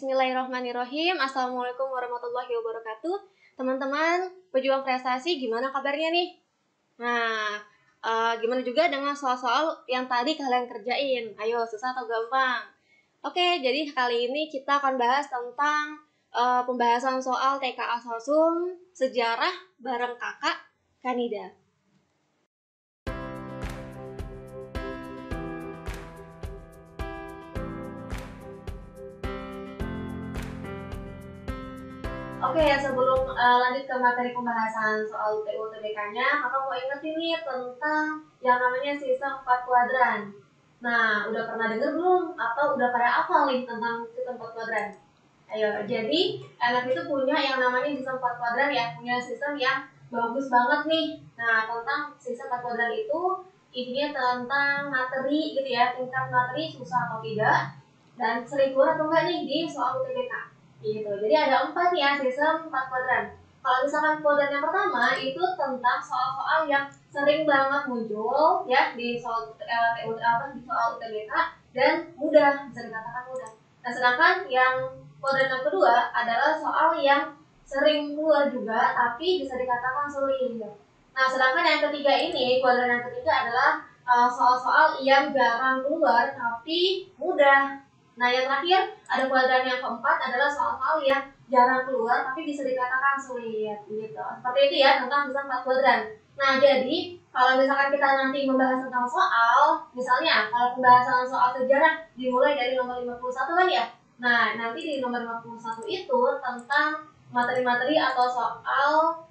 Bismillahirrahmanirrahim. Assalamualaikum warahmatullahi wabarakatuh. Teman-teman pejuang prestasi, gimana kabarnya nih? Nah, gimana juga dengan soal-soal yang tadi kalian kerjain? Ayo, susah atau gampang? Oke, jadi kali ini kita akan bahas tentang pembahasan soal TKA Sosum sejarah bareng kakak Kanida. Oke, sebelum lanjut ke materi pembahasan soal UTBK-nya, kakak mau ingetin nih tentang yang namanya sistem 4 kuadran. Nah, udah pernah denger belum? Atau udah pada hafal nih tentang sistem 4 kuadran? Ayo, jadi anak itu punya yang namanya sistem 4 kuadran ya, punya sistem yang bagus banget nih. Nah, tentang sistem 4 kuadran itu isinya tentang materi gitu ya, tingkat materi susah atau tidak, dan sering keluar atau enggak nih di soal UTBK. Gitu. Jadi ada 4 ya, sistem 4 kuadran. Kalau misalkan kuadran yang pertama itu tentang soal-soal yang sering banget muncul ya di soal di soal UTBK dan mudah, bisa dikatakan mudah. Nah, sedangkan yang kuadran yang kedua adalah soal yang sering keluar juga tapi bisa dikatakan sulit. Nah, sedangkan yang ketiga ini, kuadran yang ketiga adalah soal-soal yang jarang keluar tapi mudah. Nah, yang terakhir ada kuadran yang keempat adalah soal-soal yang jarang keluar tapi bisa dikatakan sulit gitu. Seperti itu ya tentang sistem 4 kuadran. Nah, jadi kalau misalkan kita nanti membahas tentang soal, misalnya kalau pembahasan soal sejarah dimulai dari nomor 51 kan ya. Nah, nanti di nomor 51 itu tentang materi-materi atau soal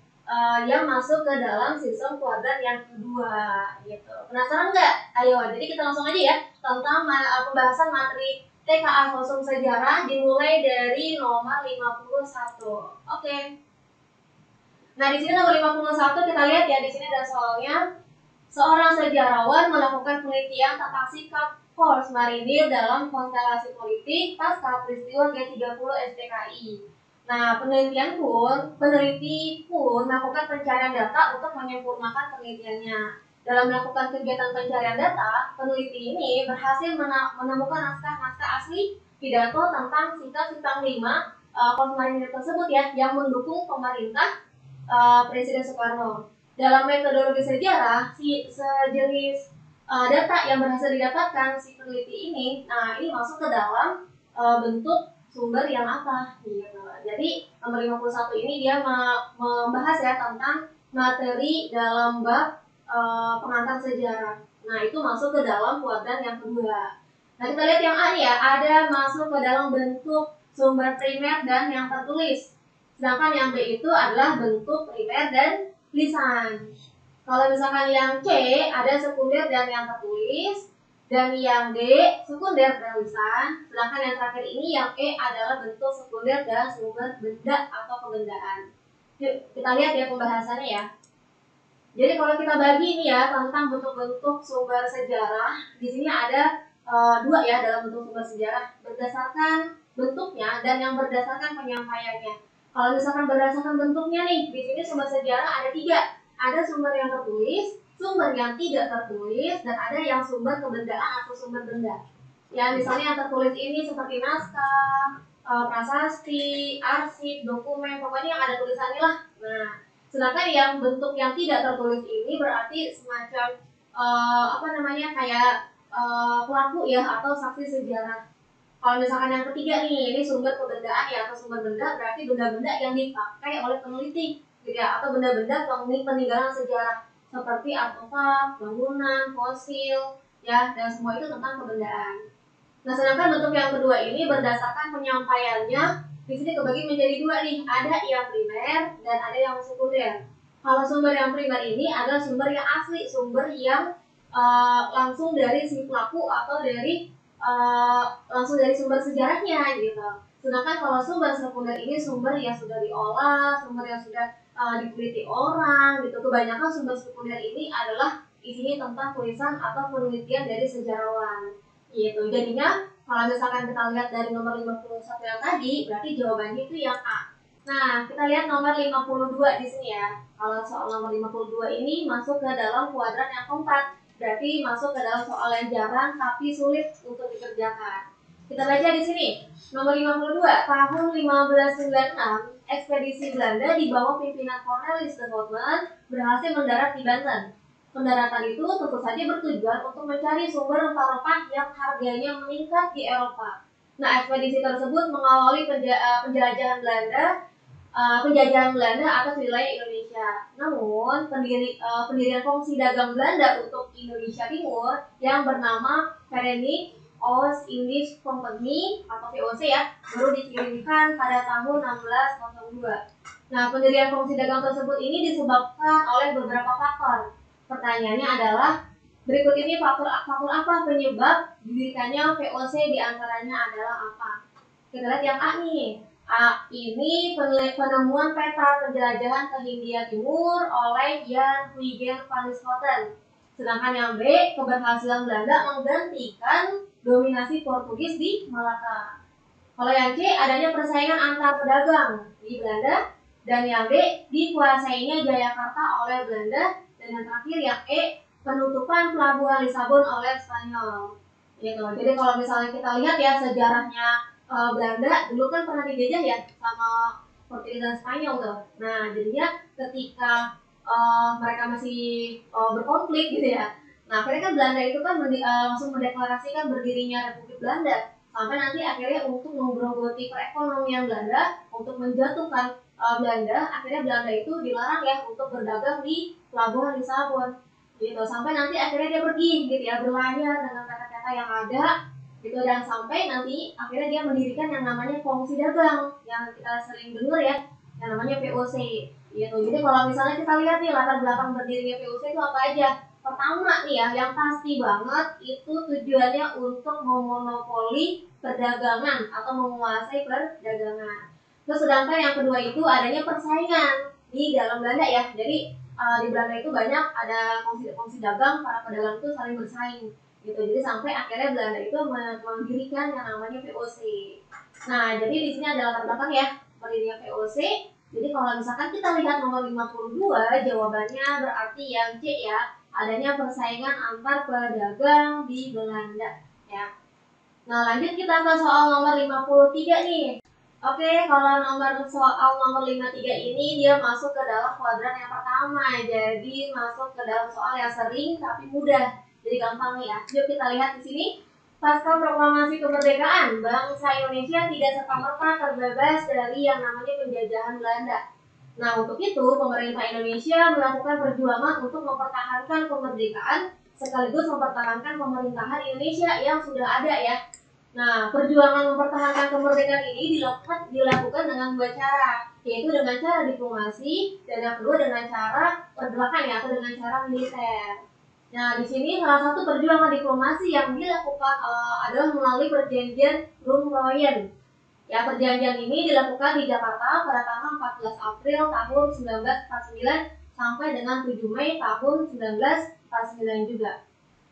yang masuk ke dalam sistem kuadran yang kedua gitu. Penasaran nggak? Ayo, jadi kita langsung aja ya tentang pembahasan materi TKA Sosum sejarah dimulai dari nomor 51. Oke. Nah, di sini nomor 51 kita lihat ya, di sini ada soalnya. Seorang sejarawan melakukan penelitian tentang sikap Korps Marinir dalam konstelasi politik pasca peristiwa G30 SPKI. Nah, peneliti pun melakukan pencarian data untuk menyempurnakan penelitiannya. Dalam melakukan kegiatan pencarian data, peneliti ini berhasil menemukan naskah-naskah asli pidato tentang sikap 5 Korps Marinir tersebut ya, yang mendukung pemerintah Presiden Soekarno. Dalam metodologi sejarah, sejenis data yang berhasil didapatkan si peneliti ini, nah ini masuk ke dalam bentuk sumber yang apa gitu. Jadi nomor 51 ini dia membahas ya tentang materi dalam bab pengantar sejarah. Nah, itu masuk ke dalam kuadran yang kedua. Nah, kita lihat yang A ya, ada masuk ke dalam bentuk sumber primer dan yang tertulis. Sedangkan yang B itu adalah bentuk primer dan lisan. Kalau misalkan yang C ada sekunder dan yang tertulis, dan yang D sekunder dan lisan. Sedangkan yang terakhir ini yang E adalah bentuk sekunder dan sumber benda atau kebendaan. Yuk, kita lihat ya pembahasannya ya. Jadi kalau kita bagi ini ya tentang bentuk-bentuk sumber sejarah, di sini ada dua ya dalam bentuk sumber sejarah, berdasarkan bentuknya dan yang berdasarkan penyampaiannya. Kalau misalkan berdasarkan bentuknya nih, di sini sumber sejarah ada 3. Ada sumber yang tertulis, sumber yang tidak tertulis, dan ada yang sumber kebendaan atau sumber benda. Ya, misalnya yang tertulis ini seperti naskah, prasasti, arsip, dokumen, pokoknya yang ada tulisannya lah. Nah, sedangkan yang bentuk yang tidak tertulis ini berarti semacam kayak pelaku ya atau saksi sejarah. Kalau misalkan yang ketiga nih, ini sumber kebendaan ya atau sumber benda, berarti benda-benda yang dipakai oleh peneliti gitu ya, atau benda-benda peninggalan sejarah seperti artefak, bangunan, fosil ya, dan semua itu tentang kebendaan. Nah, sedangkan bentuk yang kedua ini berdasarkan penyampaiannya. Di sini kebagi menjadi 2 nih, ada yang primer dan ada yang sekunder. Kalau sumber yang primer ini adalah sumber yang asli, sumber yang langsung dari si pelaku atau dari langsung dari sumber sejarahnya gitu. Sedangkan kalau sumber sekunder ini sumber yang sudah diolah, sumber yang sudah diteliti orang gitu. Kebanyakan sumber sekunder ini adalah isinya tentang tulisan atau penelitian dari sejarawan gitu. Jadinya kalau misalkan kita lihat dari nomor 51 yang tadi, berarti jawabannya itu yang A. Nah, kita lihat nomor 52 di sini ya. Kalau soal nomor 52 ini masuk ke dalam kuadran yang keempat. Berarti masuk ke dalam soal yang jarang tapi sulit untuk dikerjakan. Kita baca di sini. Nomor 52, tahun 1596, ekspedisi Belanda di bawah pimpinan Cornelis de Houtman berhasil mendarat di Banten. Pendaratan itu tentu saja bertujuan untuk mencari sumber rempah-rempah yang harganya meningkat di Eropa. Nah, ekspedisi tersebut mengawali penjelajahan Belanda atas wilayah Indonesia. Namun, pendirian Komisi Dagang Belanda untuk Indonesia Timur yang bernama Verenigde Oost-Indisch Compagnie atau VOC ya, baru dikirimkan pada tahun 1602. Nah, pendirian Komisi Dagang tersebut ini disebabkan oleh beberapa faktor. Pertanyaannya adalah, berikut ini faktor apa penyebab didirikannya VOC, diantaranya adalah apa? Kita lihat yang A nih. A ini penemuan peta penjelajahan ke Hindia Timur oleh Jan Huygens van Lischoten. Sedangkan yang B, keberhasilan Belanda menggantikan dominasi Portugis di Malaka. Kalau yang C, adanya persaingan antar pedagang di Belanda. Dan yang D, dikuasainya Jayakarta oleh Belanda. Dan yang terakhir yang E, penutupan pelabuhan Lisabon oleh Spanyol. Gitu. Jadi kalau misalnya kita lihat ya sejarahnya Belanda dulu kan pernah dijajah ya sama Portugis dan Spanyol tuh. Nah jadinya ketika mereka masih berkonflik gitu ya. Nah akhirnya kan Belanda itu kan langsung mendeklarasikan berdirinya Republik Belanda. Sampai nanti akhirnya untuk menggerogoti perekonomian Belanda, untuk menjatuhkan Belanda, akhirnya Belanda itu dilarang ya untuk berdagang di pelabuhan Lisabon. Gitu. Sampai nanti akhirnya dia pergi gitu ya, berlayar dengan peta-peta yang ada gitu, dan sampai nanti akhirnya dia mendirikan yang namanya Komisi Dagang yang kita sering dengar ya, yang namanya VOC gitu. Jadi kalau misalnya kita lihat nih latar belakang berdirinya VOC itu apa aja. Pertama nih ya, yang pasti banget itu tujuannya untuk memonopoli perdagangan atau menguasai perdagangan. Terus sedangkan yang kedua itu adanya persaingan di dalam Belanda ya. Jadi di Belanda itu banyak ada kongsi dagang, para pedagang itu saling bersaing gitu. Jadi sampai akhirnya Belanda itu mendirikan yang namanya VOC. Nah, jadi di sini ada latar belakang ya berdirinya VOC. Jadi kalau misalkan kita lihat nomor 52, jawabannya berarti yang C ya, adanya persaingan antar pedagang di Belanda ya. Nah, lanjut kita ke soal nomor 53 nih. Oke, kalau soal nomor 53 ini dia masuk ke dalam kuadran yang pertama. Jadi masuk ke dalam soal yang sering tapi mudah. Jadi gampang nih ya. Yuk kita lihat di sini. Pasca proklamasi kemerdekaan, bangsa Indonesia tidak serta-merta terbebas dari yang namanya penjajahan Belanda. Nah, untuk itu pemerintah Indonesia melakukan perjuangan untuk mempertahankan kemerdekaan sekaligus mempertahankan pemerintahan Indonesia yang sudah ada ya. Nah, perjuangan mempertahankan kemerdekaan ini dilakukan dengan dua cara, yaitu dengan cara diplomasi dan yang kedua dengan cara pergerakan ya, atau dengan cara militer. Nah, di sini salah satu perjuangan diplomasi yang dilakukan adalah melalui perjanjian Roem-Royen. Ya, perjanjian ini dilakukan di Jakarta pada tanggal 14 April tahun 1949 sampai dengan 7 Mei tahun 1949 juga.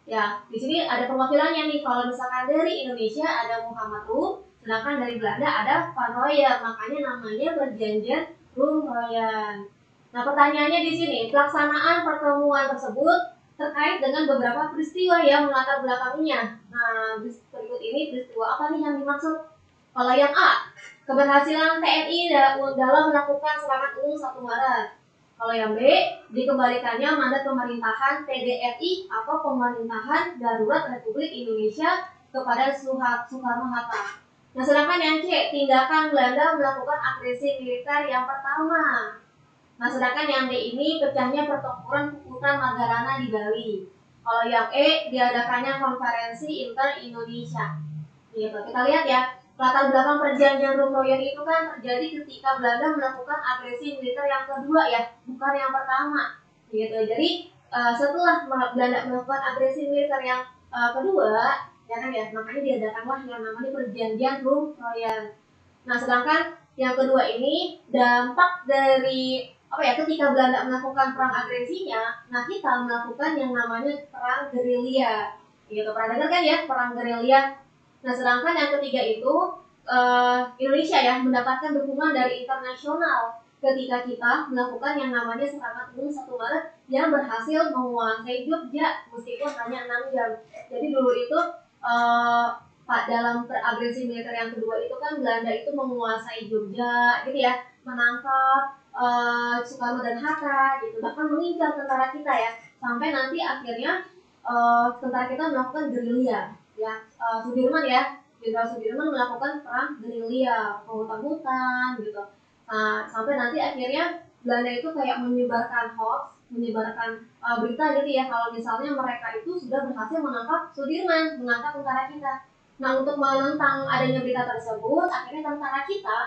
Ya, di sini ada perwakilannya nih. Kalau misalkan dari Indonesia ada Muhammad Roem, sedangkan dari Belanda ada Van Rooyen. Makanya namanya perjanjian Roem-Royen. Nah, pertanyaannya di sini, pelaksanaan pertemuan tersebut terkait dengan beberapa peristiwa yang melatar belakanginya. Nah, berikut ini peristiwa apa nih yang dimaksud? Kalau yang A, keberhasilan TNI dalam melakukan serangan umum 1 Maret. Kalau yang B, dikembalikannya mandat pemerintahan PDRI atau Pemerintahan Darurat Republik Indonesia kepada Soekarno-Hatta. Nah, sedangkan yang C, tindakan Belanda melakukan agresi militer yang pertama. Nah, sedangkan yang D ini pecahnya pertempuran Puputan Magarana di Bali. Kalau yang E, diadakannya konferensi inter-Indonesia. Gitu. Kita lihat ya, latar belakang perjanjian Roem-Royen itu kan terjadi ketika Belanda melakukan agresi militer yang kedua ya, bukan yang pertama. Gitu. Jadi setelah Belanda melakukan agresi militer yang kedua, ya kan ya, makanya diadakanlah yang namanya perjanjian Roem-Royen. Nah, sedangkan yang kedua ini dampak dari ketika Belanda melakukan perang agresinya, nah kita melakukan yang namanya perang gerilya. Gitu, pernah dengar kan ya perang gerilya? Nah, sedangkan yang ketiga itu Indonesia ya mendapatkan dukungan dari internasional ketika kita melakukan yang namanya serangan umum 1 Maret yang berhasil menguasai Jogja meskipun hanya 6 jam. Jadi dulu itu dalam agresi militer yang kedua itu kan Belanda itu menguasai Jogja gitu ya, menangkap Soekarno dan Hatta gitu, bahkan mengincar tentara kita ya, sampai nanti akhirnya tentara kita melakukan gerilya ya. Sudirman ya, Jenderal Sudirman melakukan perang gerilya, hutan-hutan gitu. Nah, sampai nanti akhirnya Belanda itu kayak menyebarkan hoax, menyebarkan berita gitu ya, kalau misalnya mereka itu sudah berhasil menangkap Sudirman, menangkap tentara kita. Nah, untuk menentang adanya berita tersebut, akhirnya tentara kita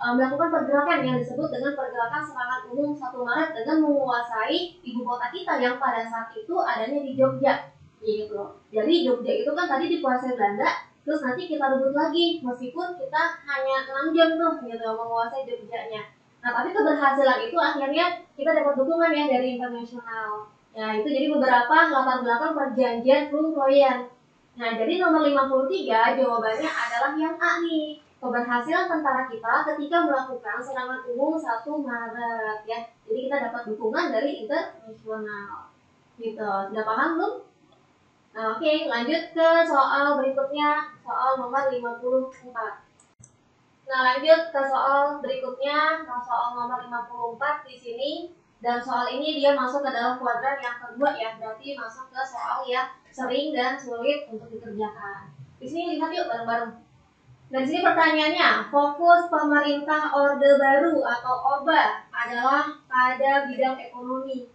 melakukan pergerakan yang disebut dengan pergerakan serangan umum 1 Maret dengan menguasai ibu kota kita yang pada saat itu adanya di Jogja gitu. Jadi Jogja itu kan tadi dikuasai Belanda, terus nanti kita rebut lagi meskipun kita hanya 6 jam tuh gitu menguasai Jogjanya. Nah, tapi keberhasilan itu akhirnya kita dapat dukungan ya dari internasional. Ya, itu jadi beberapa latar belakang perjanjian Plum-Troyen. Nah, jadi nomor 53 jawabannya adalah yang A nih. Keberhasilan tentara kita ketika melakukan serangan umum 1 Maret ya. Jadi kita dapat dukungan dari internasional. Gitu. Sudah paham belum? Nah, oke, lanjut ke soal berikutnya, soal nomor 54. Nah, lanjut ke soal berikutnya, soal nomor 54 di sini. Dan soal ini dia masuk ke dalam kuadran yang kedua ya, berarti masuk ke soal yang sering dan sulit untuk dikerjakan. Di sini lihat yuk bareng-bareng. Nah, di sini pertanyaannya, fokus pemerintah Orde Baru atau ORBA adalah pada bidang ekonomi.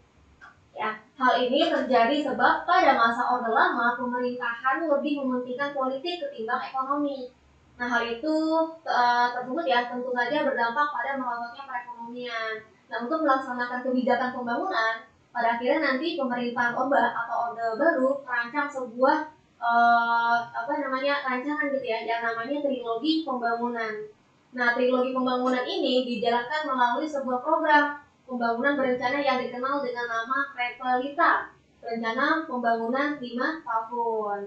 Ya, hal ini terjadi sebab pada masa Orde Lama pemerintahan lebih mementingkan politik ketimbang ekonomi. Nah, hal itu tersebut ya tentu saja berdampak pada merosotnya perekonomian. Nah, untuk melaksanakan kebijakan pembangunan, pada akhirnya nanti pemerintahan ORBA atau Orde Baru merancang sebuah rancangan gitu ya, yang namanya trilogi pembangunan. Nah, trilogi pembangunan ini dijalankan melalui sebuah program pembangunan berencana yang dikenal dengan nama Repelita, rencana pembangunan 5 tahun.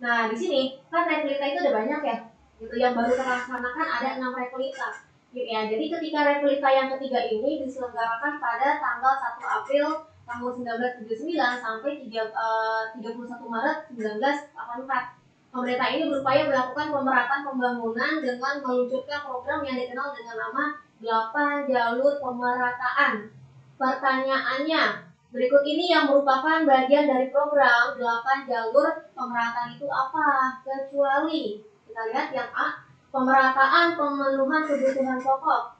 Nah, di sini kan Repelita itu ada banyak ya, gitu. Yang baru terlaksanakan ada 6 Repelita, gitu ya. Jadi ketika Repelita yang ketiga ini diselenggarakan pada tanggal 1 April tahun 1979 sampai 31 Maret 1984. Pemerintah ini berupaya melakukan pemerataan pembangunan dengan meluncurkan program yang dikenal dengan nama 8 jalur pemerataan. Pertanyaannya, berikut ini yang merupakan bagian dari program 8 jalur pemerataan itu apa? Kecuali, kita lihat yang A, pemerataan pemenuhan kebutuhan pokok.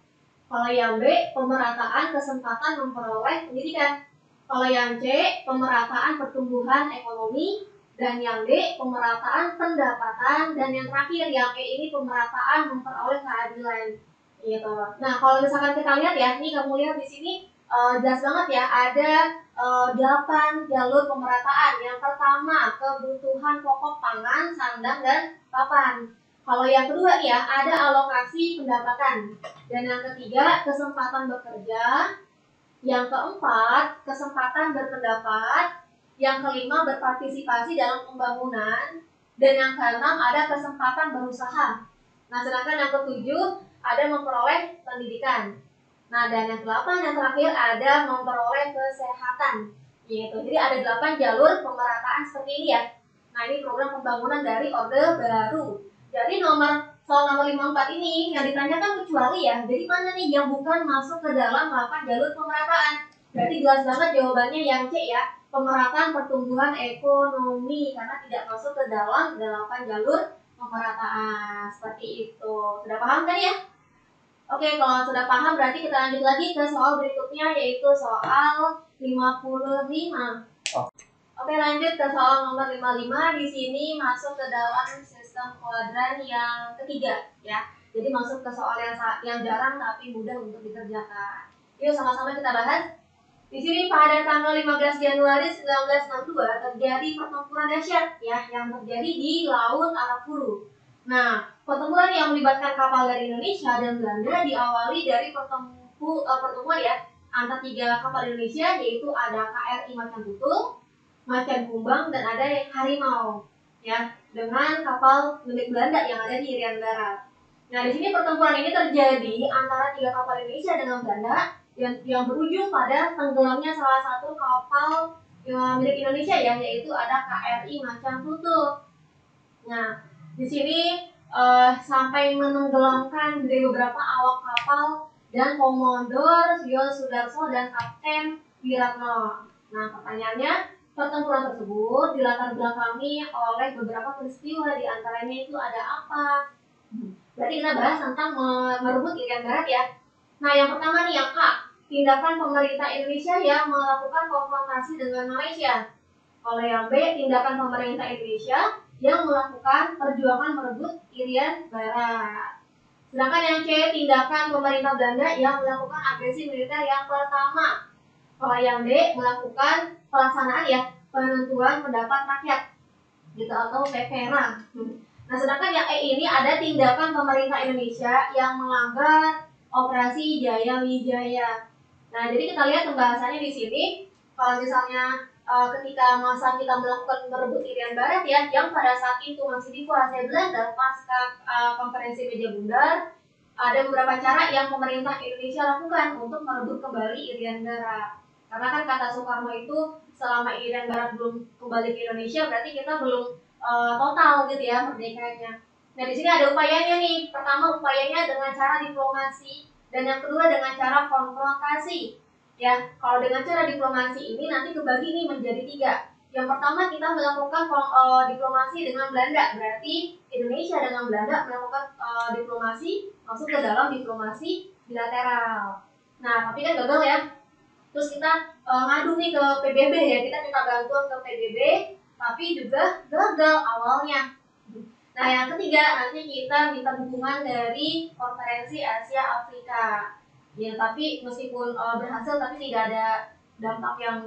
Kalau yang B, pemerataan kesempatan memperoleh pendidikan. Kalau yang C, pemerataan pertumbuhan ekonomi. Dan yang D, pemerataan pendapatan. Dan yang terakhir, yang E ini pemerataan memperoleh keadilan. Gitu. Nah, kalau misalkan kita lihat ya, nih kamu lihat di sini jelas banget ya, ada 8 jalur pemerataan. Yang pertama, kebutuhan pokok pangan, sandang, dan papan. Kalau yang kedua ya, ada alokasi pendapatan. Dan yang ketiga, kesempatan bekerja. Yang keempat, kesempatan berpendapat. Yang kelima, berpartisipasi dalam pembangunan. Dan yang keenam, ada kesempatan berusaha. Nah, sedangkan yang ketujuh, ada memperoleh pendidikan. Nah, dan yang ke-8 yang terakhir ada memperoleh kesehatan. Gitu. Jadi ada 8 jalur pemerataan seperti ini ya. Nah, ini program pembangunan dari Orde Baru. Jadi soal nomor 54 ini yang ditanyakan kecuali ya. Jadi mana nih yang bukan masuk ke dalam 8 jalur pemerataan? Berarti jelas banget jawabannya yang C ya. Pemerataan pertumbuhan ekonomi karena tidak masuk ke dalam 8 jalur pemerataan. Seperti itu. Sudah paham kan ya? Oke, kalau sudah paham berarti kita lanjut lagi ke soal berikutnya yaitu soal 55. Oke, lanjut ke soal nomor 55. Di sini masuk ke dalam sistem kuadran yang ketiga ya. Jadi masuk ke soal yang jarang tapi mudah untuk dikerjakan. Yuk sama-sama kita bahas. Di sini pada tanggal 15 Januari 1962 terjadi pertempuran dahsyat ya yang terjadi di Laut Arafuru. Nah, pertempuran yang melibatkan kapal dari Indonesia dan Belanda diawali dari pertemuan ya antara 3 kapal Indonesia, yaitu ada KRI Macan Tutul, Macan Kumbang, dan ada Harimau ya, dengan kapal milik Belanda yang ada di Irian Barat. Nah, di sini pertempuran ini terjadi antara 3 kapal Indonesia dengan Belanda yang berujung pada tenggelamnya salah satu kapal milik Indonesia ya, yaitu ada KRI Macan Tutul. Nah, Di sini sampai menenggelamkan dari beberapa awak kapal dan Komodor Sio Sudarso dan Kapten Wiratno. Nah, pertanyaannya, pertempuran tersebut dilatar belakangi oleh beberapa peristiwa, di antaranya itu ada apa? Berarti kita bahas tentang merebut Irian Barat ya. Nah, yang pertama nih yang A, tindakan pemerintah Indonesia yang melakukan konfrontasi dengan Malaysia. Kalau yang B, tindakan pemerintah Indonesia yang melakukan perjuangan merebut Irian Barat. Sedangkan yang C, tindakan pemerintah Belanda yang melakukan agresi militer yang pertama. Kalau yang D, melakukan pelaksanaan ya penentuan pendapat rakyat gitu atau PPRA. Nah, sedangkan yang E ini ada tindakan pemerintah Indonesia yang melanggar Operasi Jaya Wijaya. Nah, jadi kita lihat pembahasannya di sini. Kalau misalnya ketika masa kita melakukan merebut Irian Barat ya, yang pada saat itu masih dikuasai Belanda pasca konferensi Meja Bundar, ada beberapa cara yang pemerintah Indonesia lakukan untuk merebut kembali Irian Barat. Karena kan kata Soekarno itu selama Irian Barat belum kembali ke Indonesia, berarti kita belum total gitu ya merdekanya. Nah, di sini ada upayanya nih. Pertama, upayanya dengan cara diplomasi, dan yang kedua dengan cara konfrontasi. Ya, kalau dengan cara diplomasi ini nanti kebagi nih menjadi 3. Yang pertama, kita melakukan diplomasi dengan Belanda. Berarti Indonesia dengan Belanda melakukan diplomasi masuk ke dalam diplomasi bilateral. Nah, tapi kan gagal ya. Terus kita ngadu nih ke PBB ya, kita minta bantuan ke PBB, tapi juga gagal awalnya. Nah, yang ketiga nanti kita minta dukungan dari Konferensi Asia Afrika. Ya, tapi meskipun berhasil, tapi tidak ada dampak yang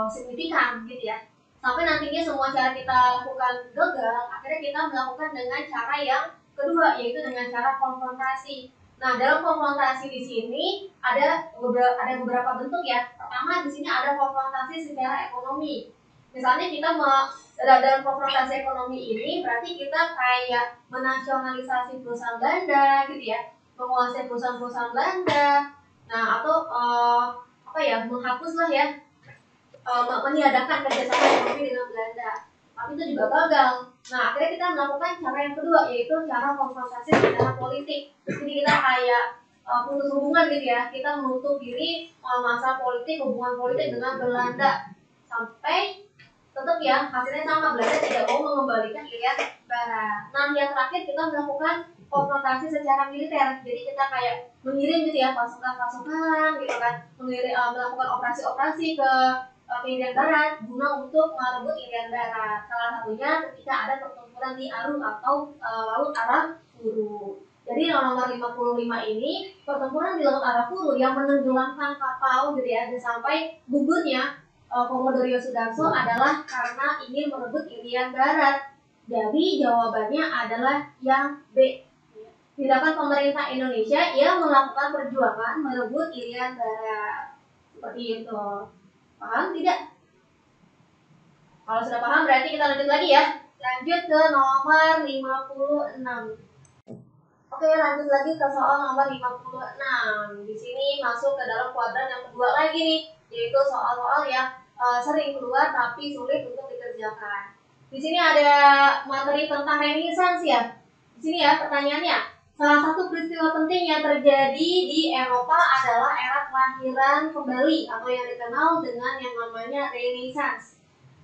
signifikan gitu ya. Sampai nantinya semua cara kita lakukan gagal, akhirnya kita melakukan dengan cara yang kedua, yaitu dengan cara konfrontasi. Nah, dalam konfrontasi di sini ada beberapa bentuk ya. Pertama, di sini ada konfrontasi secara ekonomi. Misalnya kita dalam konfrontasi ekonomi ini berarti kita kayak menasionalisasi perusahaan Belanda gitu ya, menguasai perusahaan-perusahaan Belanda. Nah, atau menghapus lah ya, meniadakan kerjasama ekonomi dengan Belanda. Tapi itu juga gagal. Nah, akhirnya kita melakukan cara yang kedua, yaitu cara konfrontasi secara politik. Jadi kita kayak putus hubungan gitu ya, kita menutup diri masa politik, hubungan politik dengan Belanda, sampai tetap ya hasilnya sama, Belanda tidak mau mengembalikan Irian Barat. Nah, yang terakhir kita melakukan konfrontasi secara militer. Jadi kita kayak mengirim gitu ya pasukan-pasukan gitu kan, melakukan operasi-operasi ke Irian Barat guna untuk merebut Irian Barat. Salah satunya ketika ada pertempuran di Aru atau Laut Arafura. Jadi nomor 55 ini pertempuran di Laut Arafura yang menenggelamkan kapal gitu ya, dan sampai gugurnya Komodor Sudarso adalah karena ingin merebut Irian Barat. Jadi jawabannya adalah yang B. Tindakan pemerintah Indonesia yang melakukan perjuangan merebut Irian Barat. Seperti itu. Paham tidak? Kalau sudah paham berarti kita lanjut lagi ya. Lanjut ke nomor 56. Oke, lanjut lagi ke soal nomor 56. Di sini masuk ke dalam kuadran yang kedua lagi nih, yaitu soal-soal yang sering keluar tapi sulit untuk dikerjakan. Di sini ada materi tentang Renaissance ya. Di sini ya pertanyaannya, salah satu peristiwa penting yang terjadi di Eropa adalah era kelahiran kembali atau yang dikenal dengan yang namanya Renaissance.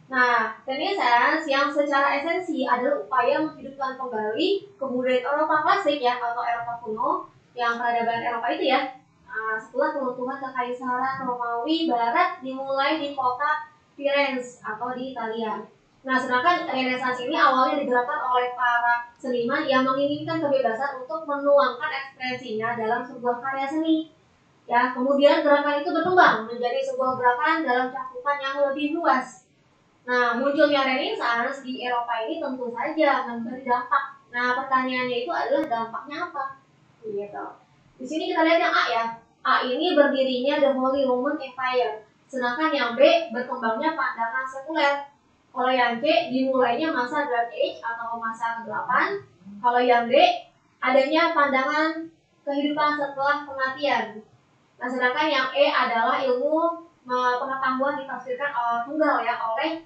Nah, Renaissance yang secara esensi adalah upaya menghidupkan kembali kebudayaan Eropa klasik ya, atau Eropa kuno, yang peradaban Eropa itu ya. Setelah keruntuhan kekaisaran Romawi Barat dimulai di kota Firenze atau di Italia. Nah, sedangkan Renaissance ini awalnya digerakkan oleh para seniman yang menginginkan kebebasan untuk menuangkan ekspresinya dalam sebuah karya seni. Ya, kemudian gerakan itu berkembang menjadi sebuah gerakan dalam cakupan yang lebih luas. Nah, munculnya Renaissance di Eropa ini tentu saja memberi dampak. Nah, pertanyaannya itu adalah dampaknya apa? Gitu. Di sini kita lihat yang A ya. A ini berdirinya The Holy Roman Empire. Sedangkan yang B berkembangnya pandangan sekuler. Kalau yang C dimulainya masa Dark Age atau masa kegelapan. Kalau yang D adanya pandangan kehidupan setelah kematian. Nah, sedangkan yang E adalah ilmu pengetahuan ditafsirkan tunggal ya oleh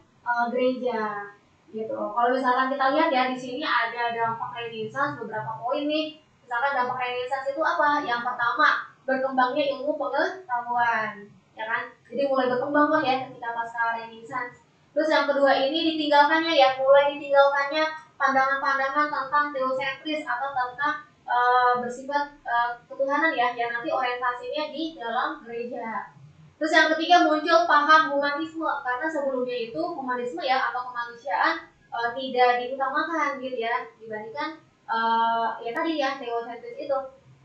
gereja. gitu. Kalau misalkan kita lihat ya di sini ada dampak Renaissance beberapa poin nih. Misalkan dampak Renaissance itu apa? Yang pertama, berkembangnya ilmu pengetahuan, ya kan? Jadi mulai berkembang lah ya ketika pasca Renaissance. Terus yang kedua ini ditinggalkannya ya, mulai ditinggalkannya pandangan-pandangan tentang teosentris atau tentang bersifat ketuhanan ya, yang nanti orientasinya di dalam gereja. Terus yang ketiga muncul paham humanisme, karena sebelumnya itu humanisme ya atau kemanusiaan tidak diutamakan gitu ya dibandingkan ya tadi ya teosentris itu.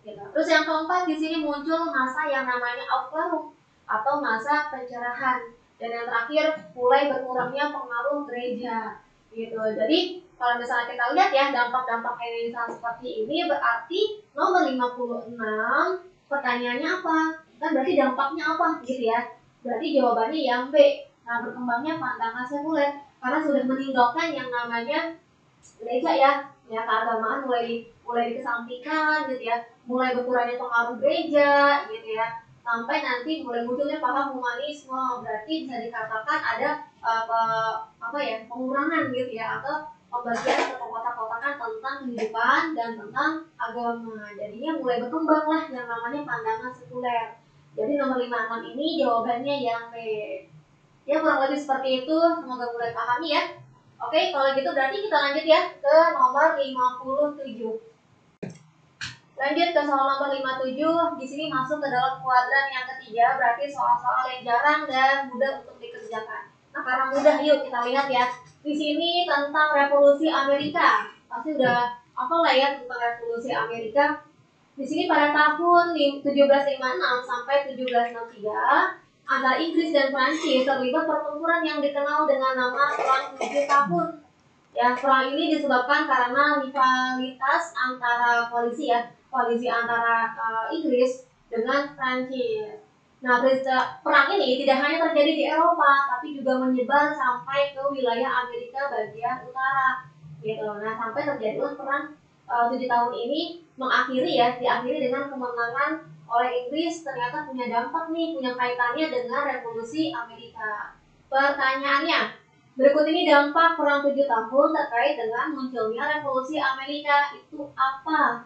Gitu. Terus yang keempat di sini muncul masa yang namanya Aufklärung atau masa pencerahan, dan yang terakhir mulai berkurangnya pengaruh gereja. Gitu. Jadi kalau misalnya kita lihat ya dampak-dampak Renaissance seperti ini, berarti nomor 56 pertanyaannya apa? Kan berarti dampaknya apa gitu ya. Berarti jawabannya yang B. Nah, berkembangnya pandangan sekuler karena sudah meninggalkan yang namanya gereja ya. Ya, keagamaan mulai dikesampingkan gitu ya. Mulai berkurangnya pengaruh gereja gitu ya. Sampai nanti mulai munculnya paham humanisme. Berarti bisa dikatakan ada pengurangan gitu ya, atau pembagian atau kotak-kotakan tentang kehidupan dan tentang agama. Jadinya mulai berkembang lah yang namanya pandangan sekuler. Jadi nomor 56 ini jawabannya yang B. Ya kurang lebih seperti itu, semoga mulai pahami ya. Oke, kalau gitu berarti kita lanjut ya ke nomor 57. Lanjut ke soal nomor 57, di sini masuk ke dalam kuadran yang ketiga, berarti soal-soal yang jarang dan mudah untuk dikerjakan. Nah, karena mudah, yuk kita lihat ya. Di sini tentang revolusi Amerika. Pasti udah apa lah ya tentang revolusi Amerika. Di sini pada tahun 1756 sampai 1763 antara Inggris dan Prancis terlibat pertempuran yang dikenal dengan nama Perang 7 Tahun. Ya, perang ini disebabkan karena rivalitas antara koalisi antara Inggris dengan Prancis. Nah, perang ini tidak hanya terjadi di Eropa, tapi juga menyebar sampai ke wilayah Amerika bagian utara. Gitu. Nah, sampai terjadilah perang 7 tahun ini diakhiri dengan kemenangan oleh Inggris. Ternyata punya dampak nih, punya kaitannya dengan revolusi Amerika. Pertanyaannya, berikut ini dampak perang 7 tahun terkait dengan munculnya revolusi Amerika itu apa?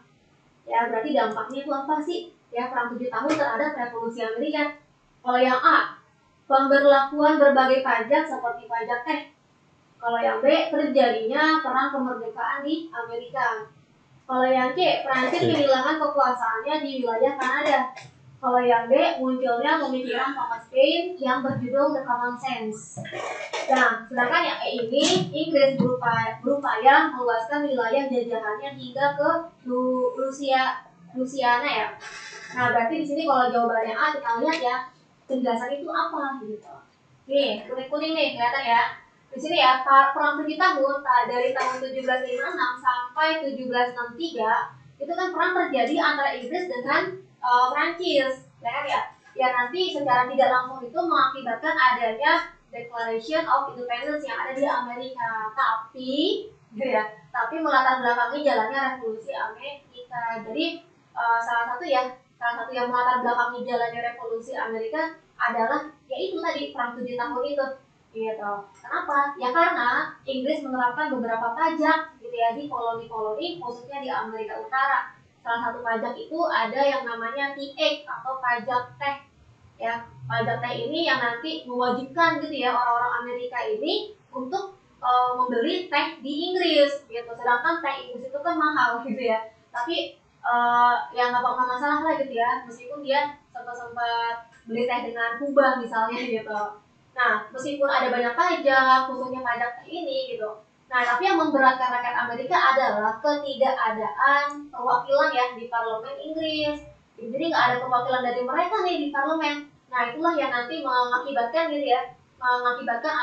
Ya, berarti dampaknya itu apa sih? Ya, perang 7 tahun terhadap revolusi Amerika. Kalau yang A, pemberlakuan berbagai pajak seperti pajak teh. Kalau yang B, terjadinya perang kemerdekaan di Amerika. Kalau yang C, Prancis kehilangan kekuasaannya di wilayah Kanada. Kalau yang D, munculnya pemikiran Thomas Paine yang berjudul The Common Sense. Nah, sedangkan yang E ini, Inggris berupaya meluaskan wilayah jajahannya hingga ke Louisiana ya. Nah, berarti di sini kalau jawabannya A, kita lihat ya, penjelasan itu apa gitu. Nih, kuning-kuning nih, kelihatan ya. Di sini ya, perang 7 tahun dari tahun 1756 sampai 1763 itu kan perang terjadi antara Inggris dengan Prancis, ya kan ya? Ya nanti secara tidak langsung itu mengakibatkan adanya Declaration of Independence yang ada di Amerika. Tapi melatar belakangi jalannya revolusi Amerika. Jadi salah satu yang melatar belakangi jalannya revolusi Amerika adalah yaitu tadi perang 7 tahun itu. Gitu. Kenapa? Ya karena Inggris menerapkan beberapa pajak gitu ya di koloni-koloni khususnya di Amerika Utara. Salah satu pajak itu ada yang namanya tea atau pajak teh. Ya, pajak teh ini yang nanti mewajibkan gitu ya orang-orang Amerika ini untuk membeli teh di Inggris gitu. Sedangkan teh Inggris itu kan mahal gitu ya. Tapi ya nggak apa-apa masalah lah gitu ya. Meskipun dia sempat beli teh dengan kubah misalnya gitu. Nah, meskipun ada banyak pajak, khususnya pajak ini gitu. Nah, tapi yang memberatkan rakyat Amerika adalah ketidakadaan perwakilan ya di parlemen Inggris. Jadi nggak ada perwakilan dari mereka nih di parlemen. Nah, itulah yang nanti mengakibatkan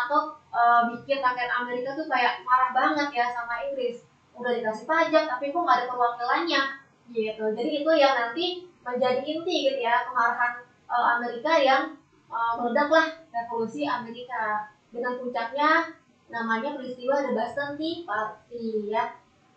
atau bikin rakyat Amerika tuh kayak marah banget ya sama Inggris. Udah dikasih pajak, tapi kok nggak ada perwakilannya, gitu. Jadi itu yang nanti menjadi inti gitu ya kemarahan Amerika yang meledaklah revolusi Amerika dengan puncaknya namanya peristiwa The Boston Tea Party ya.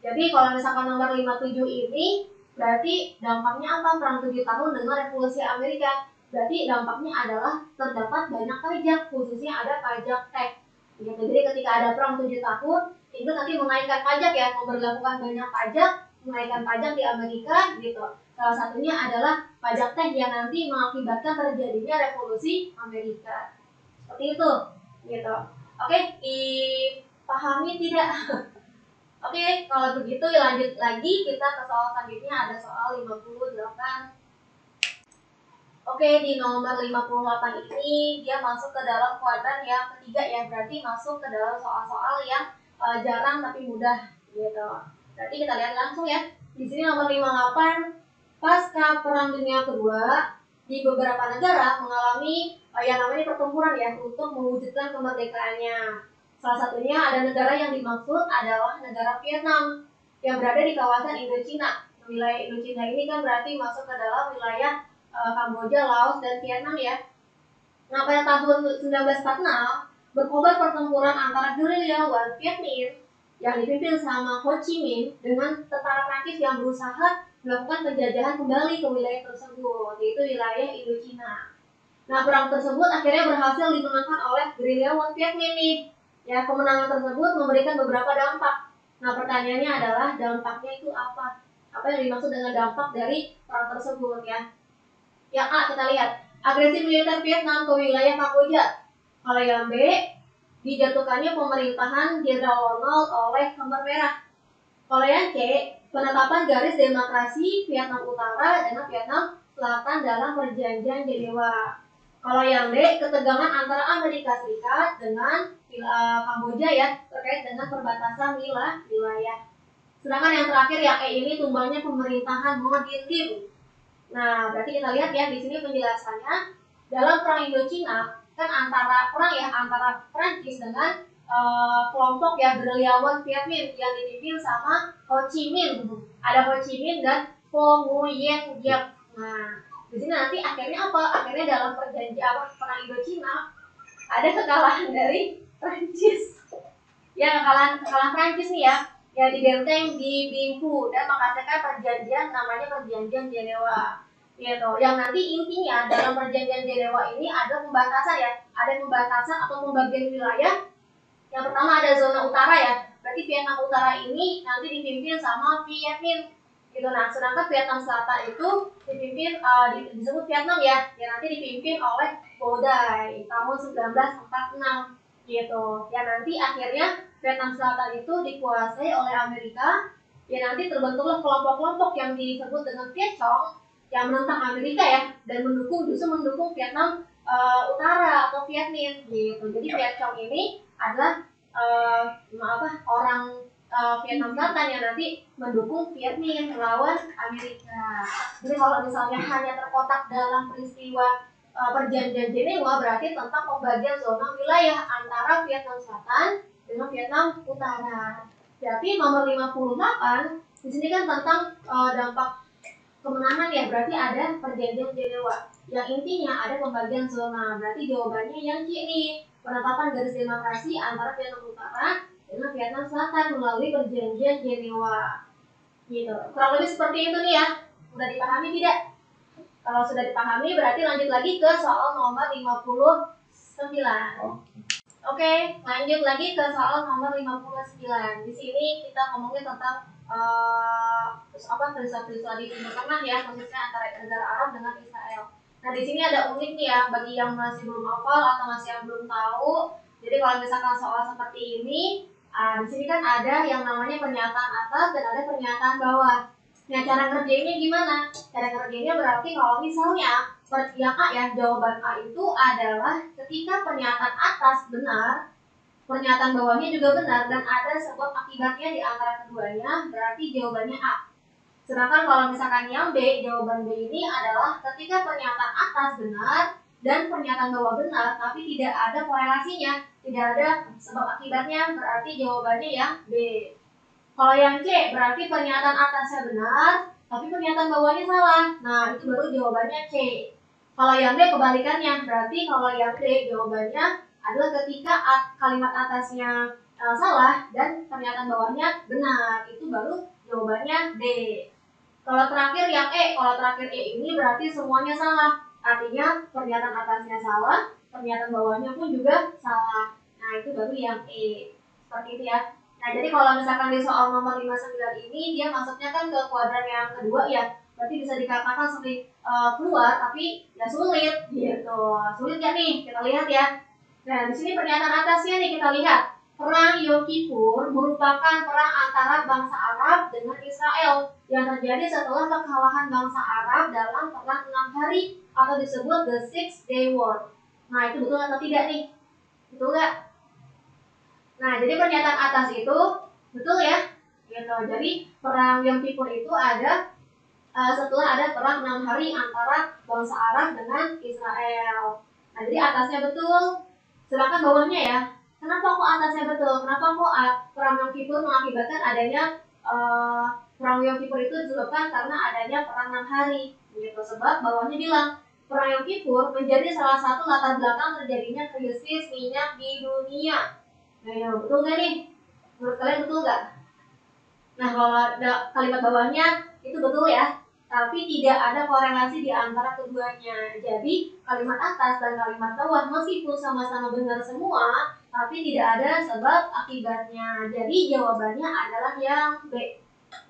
Jadi kalau misalkan nomor 57 ini berarti dampaknya apa perang 7 tahun dengan revolusi Amerika? Berarti dampaknya adalah terdapat banyak pajak, khususnya ada pajak teh. Gitu. Jadi ketika ketika ada perang 7 tahun, Inggris nanti menaikkan pajak ya, memberlakukan banyak pajak, menaikkan pajak di Amerika gitu. Salah satunya adalah pajak teh yang nanti mengakibatkan terjadinya revolusi Amerika. Seperti itu, gitu. Oke, dipahami tidak? Oke, kalau begitu lanjut lagi kita ke soal selanjutnya, ada soal 58. Oke, di nomor 58 ini dia masuk ke dalam kuadran yang ketiga ya, berarti masuk ke dalam soal-soal yang jarang tapi mudah gitu. Berarti kita lihat langsung ya. Di sini nomor 58, pasca Perang Dunia Kedua, di beberapa negara mengalami yang namanya pertempuran ya untuk mewujudkan kemerdekaannya. Salah satunya ada negara yang dimaksud adalah negara Vietnam yang berada di kawasan Indochina. Wilayah Indochina ini kan berarti masuk ke dalam wilayah Kamboja, Laos, dan Vietnam ya. Nah, pada tahun 1946 berkobar pertempuran antara gerilyawan Vietnam yang dipimpin sama Ho Chi Minh dengan tentara Prancis yang berusaha melakukan penjajahan kembali ke wilayah tersebut, yaitu wilayah Indochina. Nah, perang tersebut akhirnya berhasil dimenangkan oleh gerilyawan Vietnam nih. Ya, kemenangan tersebut memberikan beberapa dampak. Nah, pertanyaannya adalah dampaknya itu apa? Apa yang dimaksud dengan dampak dari perang tersebut ya? Yang A kita lihat, agresi militer Vietnam ke wilayah Kamboja. Kalau yang B, dijatuhkannya pemerintahan Jenderal Ronald oleh Khmer Merah. Kalau yang C, penetapan garis demarkasi Vietnam Utara dan Vietnam Selatan dalam perjanjian Jenewa. Kalau yang D, ketegangan antara Amerika Serikat dengan Kamboja ya, terkait dengan perbatasan wilayah. Sedangkan yang terakhir yang E ini tumbangnya pemerintahan Ngo Dinh Diem. Nah, berarti kita lihat ya di sini penjelasannya. Dalam perang Indochina kan antara Prancis dengan kelompok ya gerilyawan Vietnam yang dipimpin sama Ho Chi Minh. Ada Ho Chi Minh dan Pho Nguyen Giap. Nah, di sini nanti akhirnya apa? Akhirnya dalam perang Indochina ada kekalahan dari Prancis. Ya, kekalahan Prancis nih ya. Ya di benteng di Binh Phu dan menghasilkan perjanjian namanya perjanjian Jenewa. Gitu. Yang nanti intinya dalam perjanjian Jenewa ini ada pembatasan ya, ada pembatasan atau pembagian wilayah. Yang pertama ada zona utara ya, berarti Vietnam Utara ini nanti dipimpin sama Vietnam. Gitu. Nah, sedangkan Vietnam Selatan itu dipimpin disebut Vietnam ya, yang nanti dipimpin oleh Bo Dai tahun 1946 gitu. Ya nanti akhirnya Vietnam Selatan itu dikuasai oleh Amerika. Ya nanti terbentuklah kelompok-kelompok yang disebut dengan Viet Cong yang menentang Amerika ya dan justru mendukung Vietnam Utara atau Vietnam gitu. Jadi Viet Cong ini adalah orang Vietnam Selatan yang nanti mendukung Vietnam melawan Amerika. Jadi kalau misalnya hanya terkotak dalam peristiwa perjanjian Jenewa berarti tentang pembagian zona wilayah antara Vietnam Selatan dengan Vietnam Utara. Jadi nomor 58 di sini kan tentang dampak kemenangan ya, berarti ada perjanjian Jenewa. Yang intinya ada pembagian zona. Berarti jawabannya yang C nih, penetapan garis demarkasi antara Vietnam Utara dengan Vietnam Selatan melalui perjanjian Jenewa. Gitu. Kurang lebih seperti itu nih ya. Udah dipahami tidak? Kalau sudah dipahami berarti lanjut lagi ke soal nomor 59. Oke, lanjut lagi ke soal nomor 59. Di sini kita ngomongin tentang peristiwa di Timur Tengah ya, khususnya antara negara Arab dengan Israel. Nah, di sini ada unik nih ya bagi yang masih belum hafal atau masih yang belum tahu. Jadi kalau misalkan soal seperti ini, di sini kan ada yang namanya pernyataan atas dan ada pernyataan bawah. Nah, cara kerjanya gimana? Cara kerjanya berarti kalau misalnya yang A ya, jawaban A itu adalah ketika pernyataan atas benar, pernyataan bawahnya juga benar dan ada sebab akibatnya di antara keduanya, berarti jawabannya A. Sedangkan kalau misalkan yang B, jawaban B ini adalah ketika pernyataan atas benar dan pernyataan bawah benar, tapi tidak ada korelasinya, tidak ada sebab akibatnya, berarti jawabannya yang B. Kalau yang C berarti pernyataan atasnya benar, tapi pernyataan bawahnya salah. Nah, itu baru jawabannya C. Kalau yang D kebalikannya, berarti kalau yang D jawabannya adalah ketika kalimat atasnya salah dan pernyataan bawahnya benar. Itu baru jawabannya D. Kalau terakhir yang E, kalau terakhir E ini berarti semuanya salah. Artinya pernyataan atasnya salah, pernyataan bawahnya pun juga salah. Nah, itu baru yang E. seperti itu ya. Nah, jadi kalau misalkan di soal nomor 59 ini dia masuknya kan ke kuadran yang kedua ya, berarti bisa dikatakan seperti keluar, tapi ya sulit gitu. Sulit ya nih, kita lihat ya. Nah, di sini pernyataan atasnya nih kita lihat. Perang Yom Kippur merupakan perang antara bangsa Arab dengan Israel yang terjadi setelah kekalahan bangsa Arab dalam perang 6 hari atau disebut the Six Day War. Nah, itu betul atau tidak nih? Betul nggak? Nah, jadi pernyataan atas itu betul ya? Gitu. Jadi perang Yom Kippur itu ada setelah ada perang 6 hari antara bangsa Arab dengan Israel. Nah, jadi atasnya betul, sedangkan bawahnya ya. Kenapa kok atasnya betul? Kenapa kok perang Yom Kippur mengakibatkan adanya perang Yom Kippur itu disebabkan karena adanya perang 6 hari? Gitu. Sebab bawahnya bilang perang Yom Kippur menjadi salah satu latar belakang terjadinya krisis minyak di dunia. Nah, ya, betul nggak nih? Menurut kalian betul nggak? Nah, kalau kalimat bawahnya itu betul ya, tapi tidak ada korelasi di antara keduanya. Jadi kalimat atas dan kalimat bawah meskipun sama-sama benar semua, tapi tidak ada sebab akibatnya. Jadi jawabannya adalah yang B.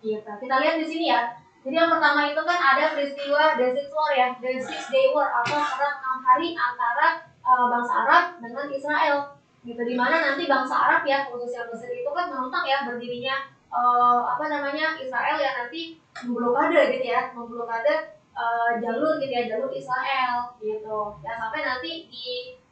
Gitu. Kita lihat di sini ya. Jadi yang pertama itu kan ada peristiwa The Six War ya, The Six Day War atau perang 6 hari antara bangsa Arab dengan Israel. Gitu, dimana nanti bangsa Arab ya, khususnya Mesir itu kan menentang ya berdirinya Israel yang nanti memblokade gitu ya, memblokade jalur gitu ya, jalur Israel gitu. Ya sampai nanti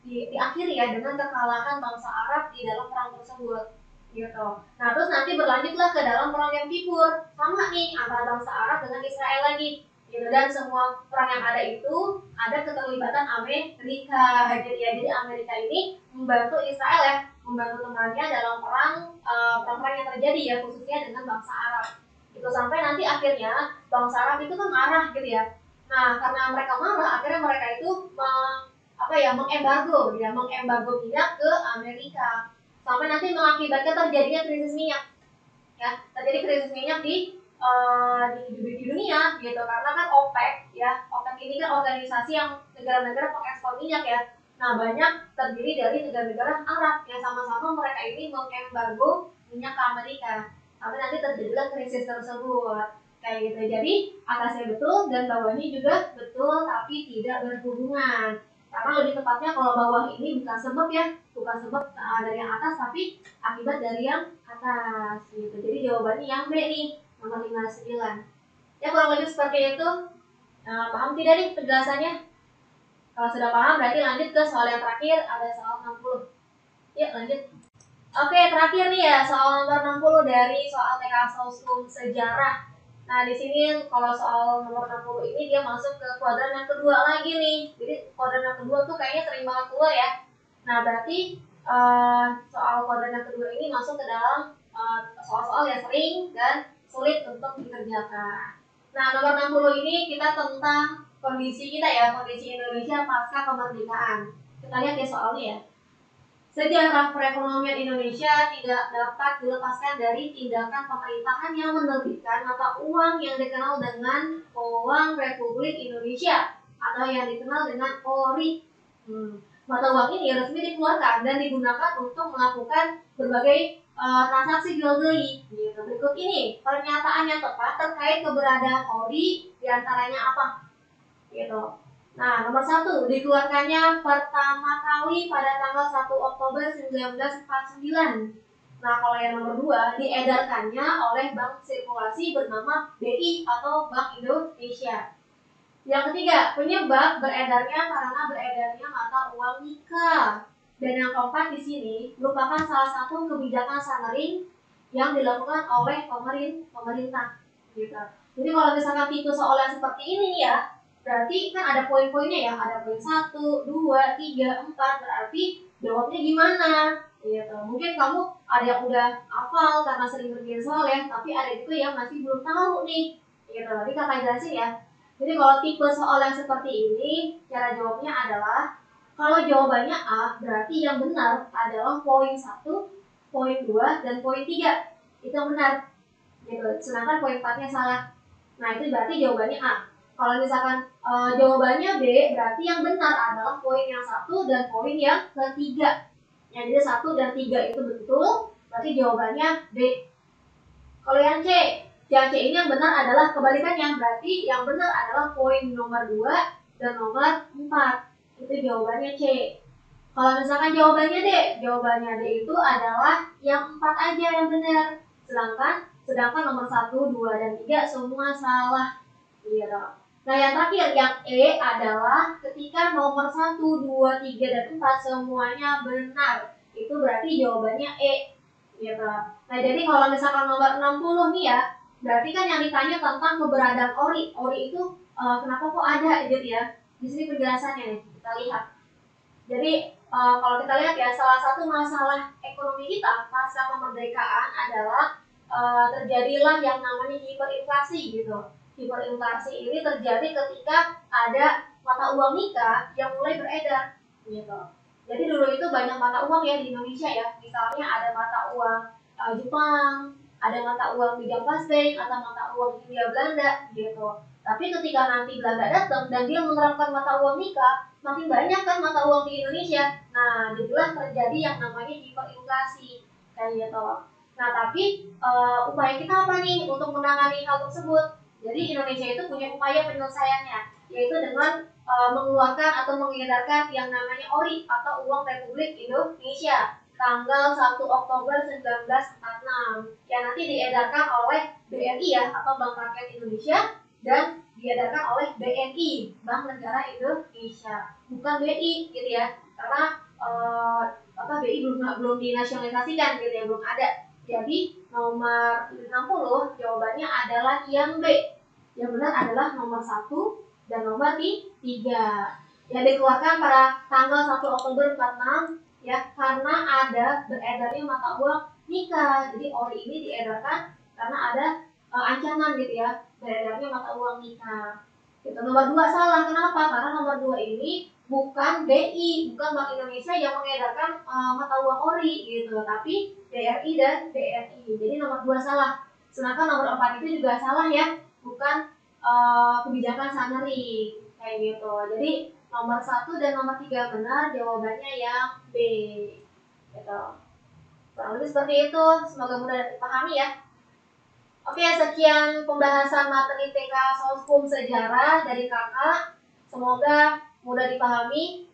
diakhiri ya dengan kekalahan bangsa Arab di dalam perang tersebut gitu. Nah, terus nanti berlanjutlah ke dalam perang Yom Kippur, sama nih antara bangsa Arab dengan Israel lagi gitu. Dan semua perang yang ada itu ada keterlibatan Amerika gitu ya. Jadi Amerika ini membantu Israel ya, membantu temannya dalam perang-perang yang terjadi ya, khususnya dengan bangsa Arab gitu. Sampai nanti akhirnya bangsa Arab itu kan marah gitu ya. Nah, karena mereka marah, akhirnya mereka itu mengembargo minyak ke Amerika, sampai nanti mengakibatkan terjadinya krisis minyak ya, terjadi krisis minyak di dunia gitu, karena kan OPEC ya, OPEC ini kan organisasi yang negara-negara pengekspor minyak ya. Nah, banyak terdiri dari negara-negara Arab yang sama-sama mereka ini mengembargo minyak ke Amerika, sampai nanti terjadilah krisis tersebut kayak gitu. Jadi atasnya betul dan bawahnya juga betul, tapi tidak berhubungan. Karena lebih tepatnya kalau bawah ini bukan sebab ya, bukan sebab dari yang atas, tapi akibat dari yang atas gitu. Jadi jawabannya yang B nih, nomor 59. Ya kurang lebih seperti itu. Paham tidak nih penjelasannya? Kalau sudah paham berarti lanjut ke soal yang terakhir, ada soal 60. Yuk lanjut. Oke, terakhir nih ya, soal nomor 60 dari soal TK Sosum Sejarah. Nah, di sini kalau soal nomor 60 ini dia masuk ke kuadran yang kedua lagi nih. Jadi kuadran yang kedua tuh kayaknya sering banget keluar ya. Nah, berarti soal kuadran yang kedua ini masuk ke dalam soal-soal yang sering dan sulit untuk dikerjakan. Nah, nomor 60 ini kita tentang kondisi kita ya, kondisi Indonesia pasca kemerdekaan. Kita lihat ya soalnya ya. Sejarah perekonomian Indonesia tidak dapat dilepaskan dari tindakan pemerintahan yang menerbitkan mata uang yang dikenal dengan Uang Republik Indonesia atau yang dikenal dengan ORI. Mata uang ini resmi dikeluarkan dan digunakan untuk melakukan berbagai transaksi jual beli. Gitu. Berikut ini pernyataan yang tepat terkait keberadaan ORI, diantaranya apa? Gitu. Nah, nomor 1, dikeluarkannya pertama kali pada tanggal 1 Oktober 1949. Nah, kalau yang nomor 2, diedarkannya oleh Bank Sirkulasi bernama BI atau Bank Indonesia. Yang ketiga, penyebab beredarnya karena beredarnya mata uang nikah. Dan yang keempat di sini merupakan salah satu kebijakan Samaring yang dilakukan oleh pemerintah. Gitu. Jadi kalau misalkan tipe soal yang seperti ini ya, berarti kan ada poin-poinnya ya, ada poin 1, 2, 3, 4, berarti jawabnya gimana? Gitu. Mungkin kamu ada yang udah hafal karena sering ngerjain soal ya, tapi ada juga yang masih belum tahu nih. Gitu. Jadi kakak jelasin ya. Jadi kalau tipe soal yang seperti ini, cara jawabnya adalah kalau jawabannya A, berarti yang benar adalah poin 1, poin 2, dan poin 3. Itu yang benar. Gitu. Sedangkan poin 4-nya salah. Nah, itu berarti jawabannya A. Kalau misalkan jawabannya B, berarti yang benar adalah poin yang 1 dan poin yang ketiga. Ya, jadi 1 dan 3 itu betul, Berarti jawabannya B. Kalau yang C ini yang benar adalah kebalikannya. Berarti yang benar adalah poin nomor 2 dan nomor 4. Itu jawabannya C. Kalau misalkan jawabannya D itu adalah yang 4 aja yang benar. Sedangkan nomor 1, 2, dan 3 semua salah. Gitu. Nah, yang terakhir yang E adalah ketika nomor 1, 2, 3, dan 4 semuanya benar. Itu berarti jawabannya E. Gitu. Nah, jadi kalau misalkan nomor 60 nih ya, berarti kan yang ditanya tentang keberadaan ori. Ori itu kenapa kok ada gitu ya. Di sini penjelasannya nih, kita lihat. Jadi kalau kita lihat ya, salah satu masalah ekonomi kita pasca kemerdekaan adalah terjadilah yang namanya hiperinflasi gitu. Hiperinflasi ini terjadi ketika ada mata uang nikah yang mulai beredar gitu. Jadi dulu itu banyak mata uang ya di Indonesia ya. Misalnya ada mata uang Jepang, ada mata uang Bijang Pastek, atau mata uang Hindia Belanda gitu. Tapi ketika nanti Belanda datang dan dia menerapkan mata uang nikah, makin banyak kan mata uang di Indonesia. Nah, jadilah terjadi yang namanya hiperinflasi kayak gitu. Nah, tapi upaya kita apa nih untuk menangani hal tersebut? Jadi Indonesia itu punya upaya penyelesaiannya, yaitu dengan mengeluarkan atau mengedarkan yang namanya ORI atau Uang Republik Indonesia tanggal 1 Oktober 1946 yang nanti diedarkan oleh BRI ya, atau Bank Rakyat Indonesia, dan diedarkan oleh BNI, Bank Negara Indonesia, bukan BI gitu ya, karena BI belum dinasionalisasikan gitu ya, belum ada. Jadi nomor 60 jawabannya adalah yang B. Yang benar adalah nomor 1 dan nomor 3 yang dikeluarkan pada tanggal 1 Oktober 46 ya, karena ada beredarnya mata uang nikah. Jadi ORI ini diedarkan karena ada ancaman gitu ya, beredarnya mata uang nikah. Itu nomor 2 salah. Kenapa? Karena nomor 2 ini bukan BI, bukan Bank Indonesia yang mengedarkan mata uang ORI gitu, tapi BRI dan BNI. Jadi nomor 2 salah. Sedangkan nomor 4 itu juga salah ya, bukan kebijakan Saneri kayak gitu. Jadi nomor 1 dan nomor 3 benar, jawabannya yang B. Gitu. Kurang lebih seperti itu. Semoga mudah dipahami ya. Oke, sekian pembahasan materi TK Soskum Sejarah dari kakak. Semoga mudah dipahami.